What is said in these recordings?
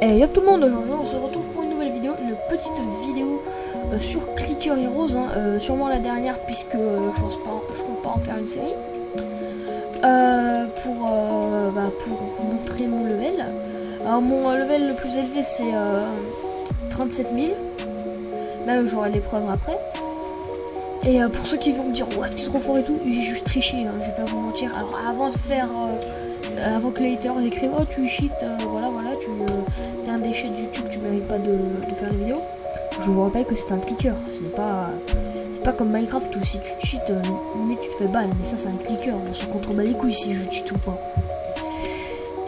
Et yo tout le monde, aujourd'hui on se retrouve pour une nouvelle vidéo, une petite vidéo sur Clicker Heroes, sûrement la dernière puisque je compte pas en faire une série, pour vous montrer mon level. Alors mon level le plus élevé c'est 37 000, même j'aurai l'épreuve après. Et pour ceux qui vont me dire ouais t'es trop fort et tout, j'ai juste triché, je vais pas vous mentir. Alors avant de faire avant que les haters écrivent oh tu cheats, voilà tu t'es un déchet de YouTube, tu mérites pas de faire une vidéo. Je vous rappelle que c'est un clicker, c'est pas comme Minecraft où si tu cheats mais tu te fais ban, mais ça c'est un clicker, on se contrebat les couilles si je cheat ou pas.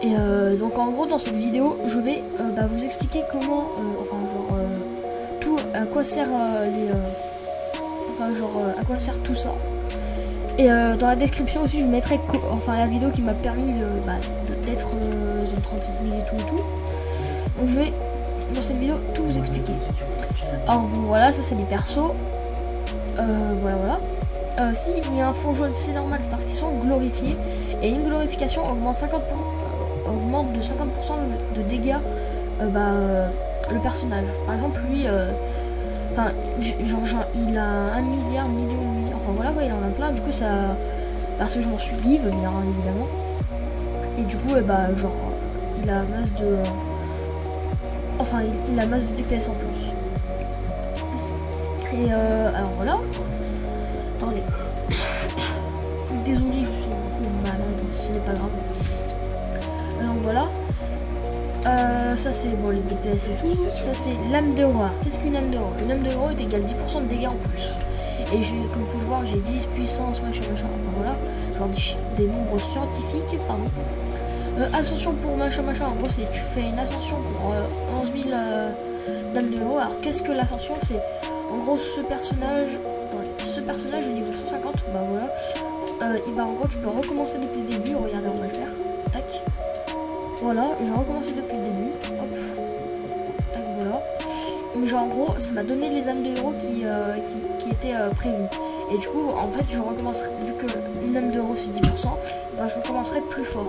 Et donc en gros dans cette vidéo je vais vous expliquer comment tout à quoi sert à quoi sert tout ça. Et dans la description aussi je mettrai la vidéo qui m'a permis d'être zone 37 000 et tout. Donc je vais dans cette vidéo tout vous expliquer. Alors bon, voilà, ça c'est des persos. Si il y a un fond jaune c'est normal, c'est parce qu'ils sont glorifiés. Et une glorification augmente de 50% de dégâts le personnage. Par exemple lui il a 1 milliard, enfin voilà quoi, il en a plein, du coup ça, parce que je m'en suis give bien évidemment, et du coup il a masse de il a masse de DPS en plus. Et alors voilà, attendez, désolé, je suis un peu malade, ce n'est pas grave. Donc voilà. Ça c'est bon les DPS et tout, ça c'est l'âme de roi. Qu'est-ce qu'une âme de roi? Une âme de roi est égale 10% de dégâts en plus. Et comme vous pouvez le voir, j'ai 10 puissance, machin, enfin voilà, genre des nombres scientifiques, pardon. Ascension pour machin, en gros c'est tu fais une ascension pour 11 000 d'âme de roi. Alors qu'est-ce que l'ascension? C'est en gros ce personnage au niveau 150, en gros tu peux recommencer depuis le début, regardez on va le faire, tac. Voilà, j'ai recommencé depuis le début. Hop. Tac, voilà. Mais genre en gros, ça m'a donné les âmes de héros qui étaient prévues. Et du coup, en fait, je recommencerai, vu que une âme de héros c'est 10%, je recommencerai plus fort.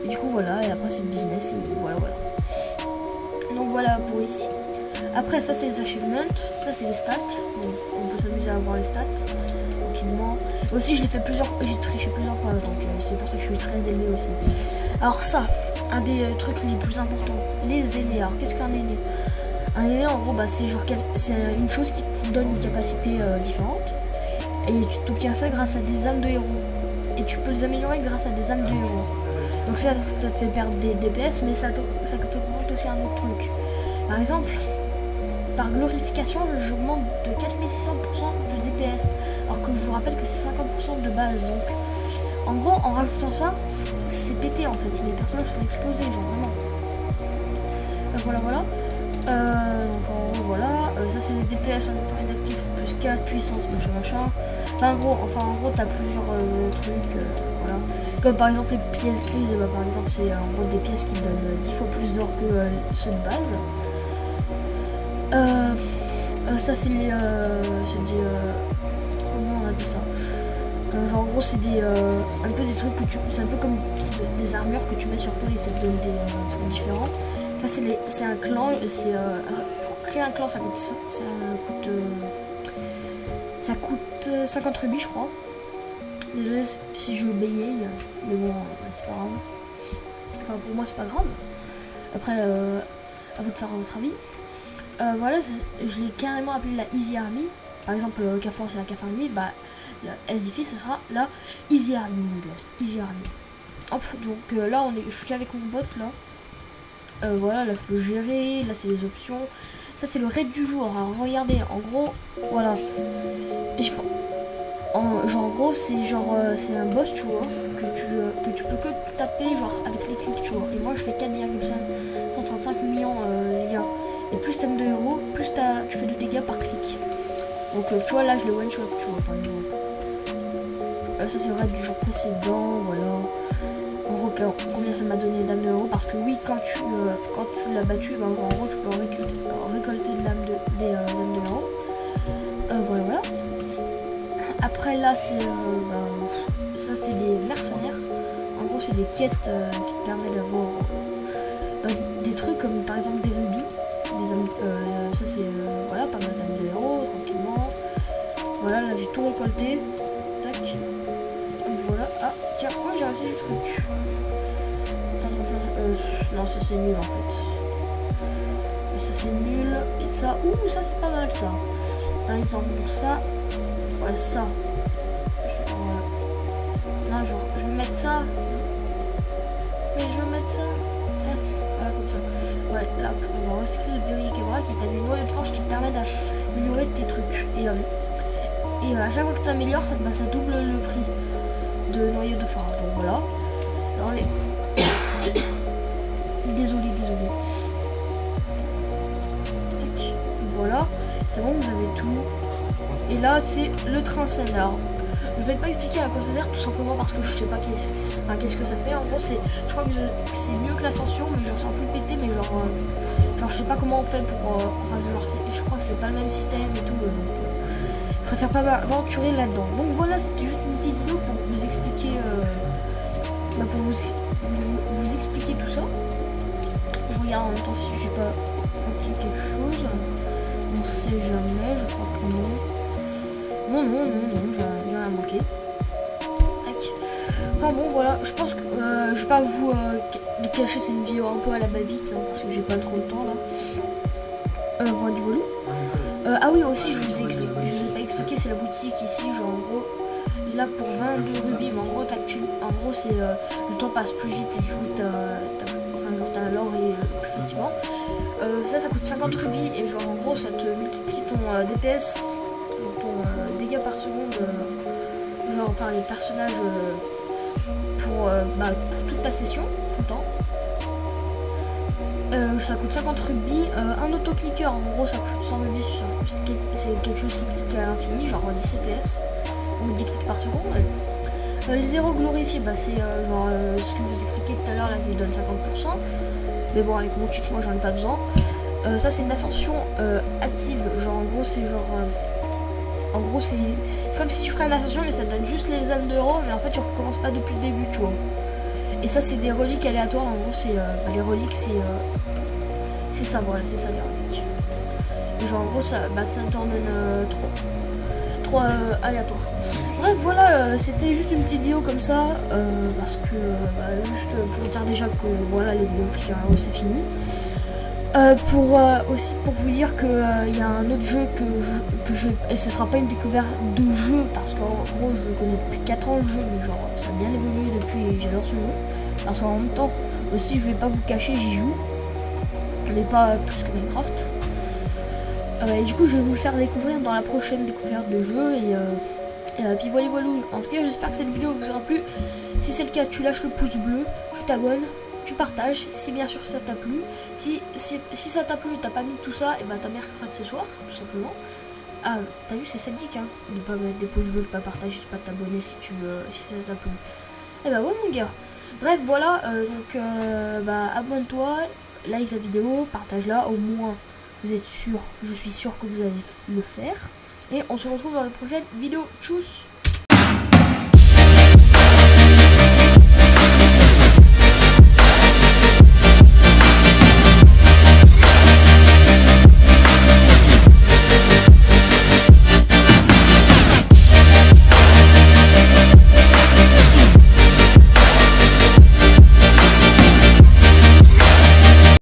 Et du coup, voilà, et après c'est le business, et voilà. Donc voilà pour ici. Après, ça c'est les achievements, ça c'est les stats. Donc, on peut s'amuser à voir les stats tranquillement. Aussi, j'ai triché plusieurs fois, donc c'est pour ça que je suis très élevé aussi. Alors ça, un des trucs les plus importants, les aînés. Alors qu'est-ce qu'un aîné? Un aîné en gros c'est une chose qui te donne une capacité différente. Et tu t'obtiens ça grâce à des âmes de héros. Et tu peux les améliorer grâce à des âmes de héros. Donc ça te fait perdre des DPS, mais ça t'augmente aussi un autre truc. Par exemple, par glorification, j'augmente de 4600% de DPS. Alors que je vous rappelle que c'est 50% de base. Donc en gros, en rajoutant ça, c'est pété en fait, mes personnages sont explosés, genre vraiment. Voilà. Donc en gros, voilà. Ça c'est les DPS en étant inactif, plus 4 puissance, machin. En gros, t'as plusieurs trucs, voilà. Comme par exemple les pièces grises, par exemple, c'est en gros des pièces qui donnent 10 fois plus d'or que ceux de base. Ça c'est les. Comment on appelle ça? Genre en gros c'est un peu des trucs c'est un peu comme des armures que tu mets sur toi et ça te donne des trucs différents. Ça c'est un clan, pour créer un clan ça coûte 50 rubis je crois. Désolé si je bégaye, mais bon c'est pas grave. Enfin pour moi c'est pas grave. Après à vous de faire votre avis. Voilà, je l'ai carrément appelé la Easy Army. Par exemple Cafor c'est la Caf Army, la SDF ce sera la Easy Army. Hop, donc là je suis avec mon bot là. Voilà, là je peux gérer, là c'est les options. Ça c'est le raid du jour. Alors regardez, en gros, voilà. En gros c'est c'est un boss tu vois que tu peux que taper genre avec les clics tu vois. Et moi je fais 4,135 millions dégâts. Et plus t'aimes de héros, plus tu fais de dégâts par clic. Donc tu vois là je le one shot tu vois par exemple. Ça c'est le raid du jour précédent, voilà. En gros combien ça m'a donné d'âme de héros, parce que oui quand tu l'as battu, en gros tu peux récolter des âmes de héros. Voilà. Après là c'est ça c'est des mercenaires. En gros c'est des quêtes qui te permettent d'avoir des trucs comme par exemple des rubis. Ça c'est voilà, pas mal d'âmes de héros, tranquillement. Voilà, là j'ai tout récolté. Tac. Hop, voilà. Ah, tiens, moi j'ai acheté des trucs. Non, ça c'est nul en fait. Ça c'est nul. Et ça, ça c'est pas mal ça. Par exemple, ça. Ouais, ça. Non, genre, je vais mettre ça. Mais je vais mettre ça. Voilà, comme ça. Ouais, là, on va recycler le briquet qui est des noyaux de forge qui te permettent d'améliorer tes trucs. Et à chaque fois que tu améliores, bah, ça double le prix de noyaux de forge. Donc voilà. Alors, désolé. Tac. Voilà. C'est bon, vous avez tout. Et là, c'est le train Sender. Je vais pas expliquer à quoi ça sert, tout simplement parce que je sais pas qu'est-ce que ça fait. En gros, je crois que c'est mieux que l'ascension, mais genre c'est un peu pété, mais genre je sais pas comment on fait pour. Enfin, genre je crois que c'est pas le même système et tout, donc je préfère pas m'aventurer là-dedans. Donc voilà, c'était juste une petite vidéo pour vous expliquer, vous expliquer tout ça. Je regarde en même temps si j'ai pas manqué quelque chose. On sait jamais, je crois que non. Non, j'ai rien manqué. Tac. Enfin bon, voilà, je pense que je vais pas vous cacher cette vidéo un peu à la va-vite, hein, parce que j'ai pas trop le temps là. Voilà du volou. Ah oui, aussi, je vous ai pas expliqué, c'est la boutique ici, genre en gros, là pour 22 rubis, mais en gros, c'est le temps passe plus vite et du coup, t'as l'or plus facilement. Ça coûte 50 rubis et genre en gros, ça te multiplie ton DPS. Dégâts par seconde, genre par les personnages pour toute ta session, tout le temps. Ça coûte 50 rubis. Un autoclicker, en gros, ça coûte 100 rubis. C'est quelque chose qui clique à l'infini, genre 10 CPS, ou 10 clics par seconde. Les zéros glorifiés, c'est genre ce que je vous expliquais tout à l'heure, là, qui donne 50%. Mais bon, avec mon kit, moi, j'en ai pas besoin. Ça, c'est une ascension active, genre en gros, c'est genre. En gros, c'est comme si tu ferais une ascension, mais ça te donne juste les âmes d'euros, mais en fait, tu recommences pas depuis le début, tu vois. Et ça, c'est des reliques aléatoires. En gros, c'est les reliques, c'est ça, voilà, c'est ça les reliques. Et genre, en gros, ça t'en donne 3 aléatoires. Bref, voilà, c'était juste une petite vidéo comme ça, parce que juste pour dire déjà que voilà, les vidéos c'est fini. Aussi pour vous dire que il y a un autre jeu et ce sera pas une découverte de jeu parce qu'en gros je le connais depuis 4 ans le jeu, mais genre ça a bien évolué depuis et j'adore ce jeu. Parce qu'en même temps aussi, je vais pas vous cacher, j'y joue, mais pas plus que Minecraft. Et du coup je vais vous le faire découvrir dans la prochaine découverte de jeu et puis voilà. En tout cas, j'espère que cette vidéo vous aura plu. Si c'est le cas, tu lâches le pouce bleu, tu t'abonnes, tu partages, si bien sûr ça t'a plu. Si ça t'a plu, t'as pas mis tout ça, et bah ta mère crève ce soir, tout simplement. Ah, t'as vu, c'est sadique, hein, de pas mettre des pouces bleus, de pas partager, de pas t'abonner si ça t'a plu. Et bah ouais mon gars. Bref, voilà, donc abonne-toi, like la vidéo, partage-la, au moins vous êtes sûr, je suis sûr que vous allez le faire. Et on se retrouve dans la prochaine vidéo. Tchuss!